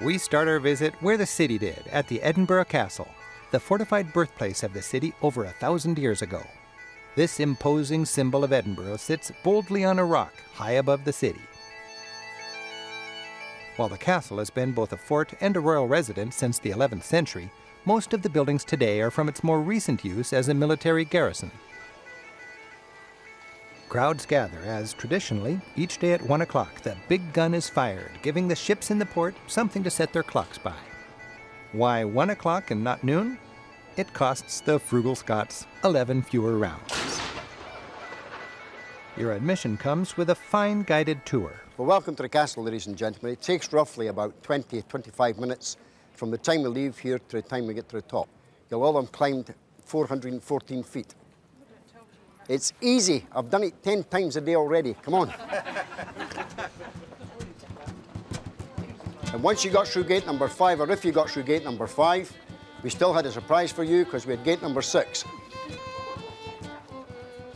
We start our visit where the city did, at the Edinburgh Castle, the fortified birthplace of the city over 1,000 years ago. This imposing symbol of Edinburgh sits boldly on a rock high above the city. While the castle has been both a fort and a royal residence since the 11th century, most of the buildings today are from its more recent use as a military garrison. Crowds gather as, traditionally, each day at 1 o'clock, the big gun is fired, giving the ships in the port something to set their clocks by. Why 1 o'clock and not noon? It costs the frugal Scots 11 fewer rounds. Your admission comes with a fine guided tour. Well, welcome to the castle, ladies and gentlemen. It takes roughly about 20-25 minutes from the time we leave here to the time we get to the top. You'll all have climbed 414 feet. It's easy. I've done it 10 times a day already. Come on. And once you got through gate number 5, or if you got through gate number 5, we still had a surprise for you because we had gate number 6.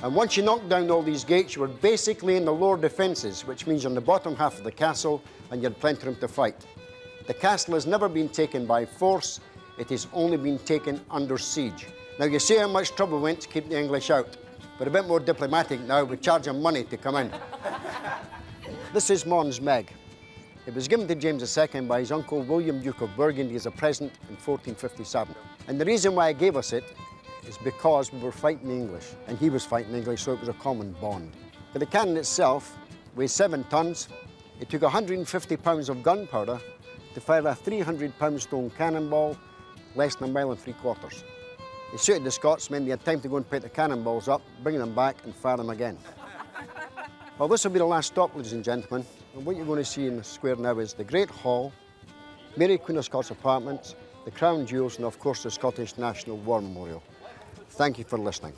And once you knocked down all these gates, you were basically in the lower defences, which means you're in the bottom half of the castle and you had plenty of room to fight. The castle has never been taken by force. It has only been taken under siege. Now, you see how much trouble we went to keep the English out. We're a bit more diplomatic now. We charge them money to come in. This is Mons Meg. It was given to James II by his uncle William, Duke of Burgundy, as a present in 1457. And the reason why he gave us it is because we were fighting the English, and he was fighting the English, so it was a common bond. But the cannon itself weighs 7 tons. It took 150 pounds of gunpowder to fire a 300-pound stone cannonball, less than 1.75 miles. It suited the Scotsmen. They had time to go and pick the cannonballs up, bring them back and fire them again. Well, this will be the last stop, ladies and gentlemen. And what you're going to see in the square now is the Great Hall, Mary Queen of Scots apartments, the Crown Jewels, and of course the Scottish National War Memorial. Thank you for listening.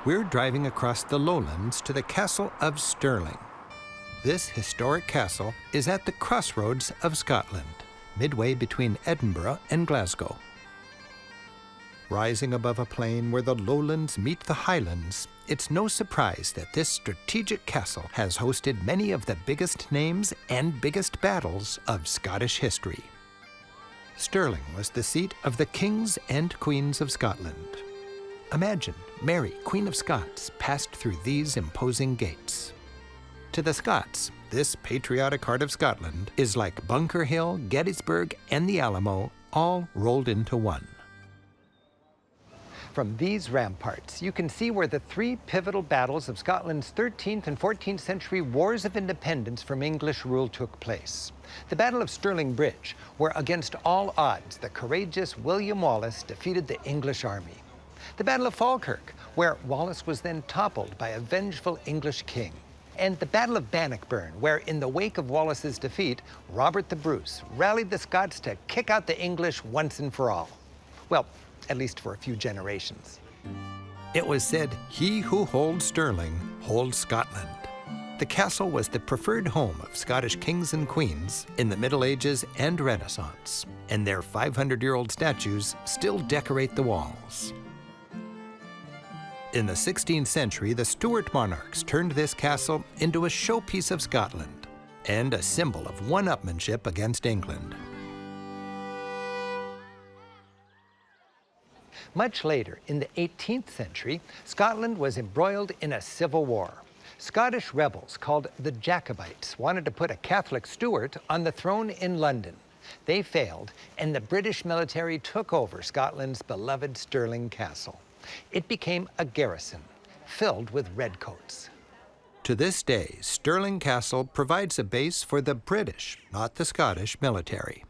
We're driving across the lowlands to the Castle of Stirling. This historic castle is at the crossroads of Scotland, midway between Edinburgh and Glasgow. Rising above a plain where the lowlands meet the highlands, it's no surprise that this strategic castle has hosted many of the biggest names and biggest battles of Scottish history. Stirling was the seat of the kings and queens of Scotland. Imagine Mary, Queen of Scots, passed through these imposing gates. To the Scots, this patriotic heart of Scotland is like Bunker Hill, Gettysburg, and the Alamo, all rolled into one. From these ramparts, you can see where the 3 pivotal battles of Scotland's 13th and 14th century wars of independence from English rule took place. The Battle of Stirling Bridge, where against all odds, the courageous William Wallace defeated the English army. The Battle of Falkirk, where Wallace was then toppled by a vengeful English king. And the Battle of Bannockburn, where in the wake of Wallace's defeat, Robert the Bruce rallied the Scots to kick out the English once and for all. Well, at least for a few generations. It was said, "He who holds Stirling holds Scotland." The castle was the preferred home of Scottish kings and queens in the Middle Ages and Renaissance, and their 500-year-old statues still decorate the walls. In the 16th century, the Stuart monarchs turned this castle into a showpiece of Scotland and a symbol of one-upmanship against England. Much later, in the 18th century, Scotland was embroiled in a civil war. Scottish rebels called the Jacobites wanted to put a Catholic Stuart on the throne in London. They failed, and the British military took over Scotland's beloved Stirling Castle. It became a garrison, filled with redcoats. To this day, Stirling Castle provides a base for the British, not the Scottish, military.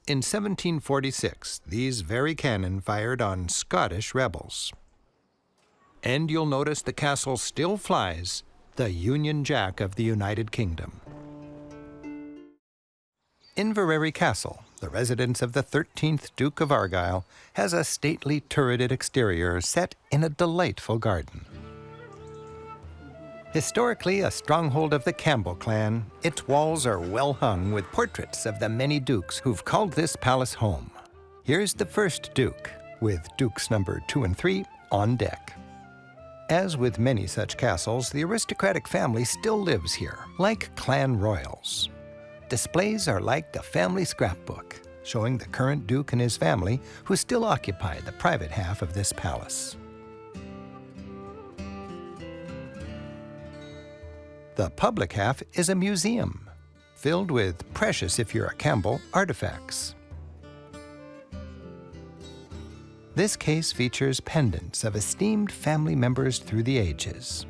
In 1746, these very cannon fired on Scottish rebels. And you'll notice the castle still flies the Union Jack of the United Kingdom. Inveraray Castle, the residence of the 13th Duke of Argyll, has a stately turreted exterior set in a delightful garden. Historically a stronghold of the Campbell clan, its walls are well hung with portraits of the many dukes who've called this palace home. Here's the first duke, with dukes number 2 and 3 on deck. As with many such castles, the aristocratic family still lives here, like clan royals. Displays are like the family scrapbook, showing the current Duke and his family, who still occupy the private half of this palace. The public half is a museum, filled with precious, if you're a Campbell, artifacts. This case features pendants of esteemed family members through the ages.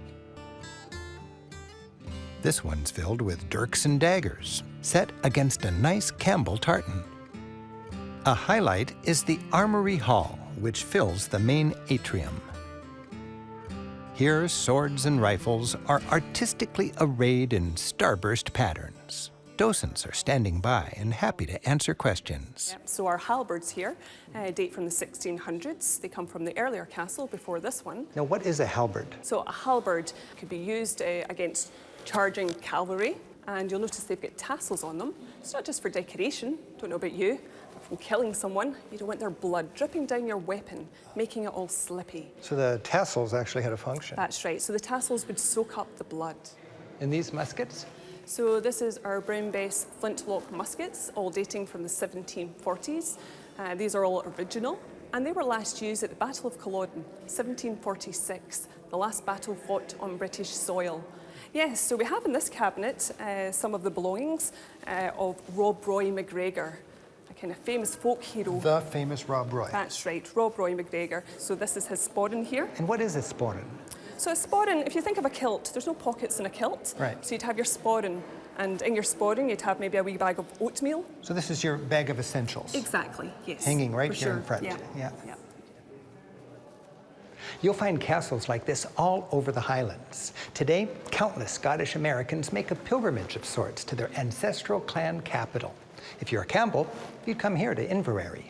This one's filled with dirks and daggers, set against a nice Campbell tartan. A highlight is the Armory Hall, which fills the main atrium. Here, swords and rifles are artistically arrayed in starburst patterns. Docents are standing by and happy to answer questions. Yep, so our halberds here date from the 1600s. They come from the earlier castle before this one. Now, what is a halberd? So a halberd could be used against charging cavalry, and you'll notice they've got tassels on them. It's not just for decoration, don't know about you. From killing someone, you don't want their blood dripping down your weapon, making it all slippy. So the tassels actually had a function. That's right, so the tassels would soak up the blood. And these muskets? So this is our brown bess flintlock muskets, all dating from the 1740s. These are all original, and they were last used at the Battle of Culloden, 1746, the last battle fought on British soil. Yes, so we have in this cabinet some of the belongings of Rob Roy MacGregor, a kind of famous folk hero. The famous Rob Roy. That's right, Rob Roy MacGregor. So this is his sporran here. And what is a sporran? So a sporran, if you think of a kilt, there's no pockets in a kilt. Right. So you'd have your sporran, and in your sporran you'd have maybe a wee bag of oatmeal. So this is your bag of essentials. Exactly, yes. Hanging right For here sure. in front. Yeah. Yeah. Yeah. You'll find castles like this all over the Highlands. Today, countless Scottish Americans make a pilgrimage of sorts to their ancestral clan capital. If you're a Campbell, you'd come here to Inveraray.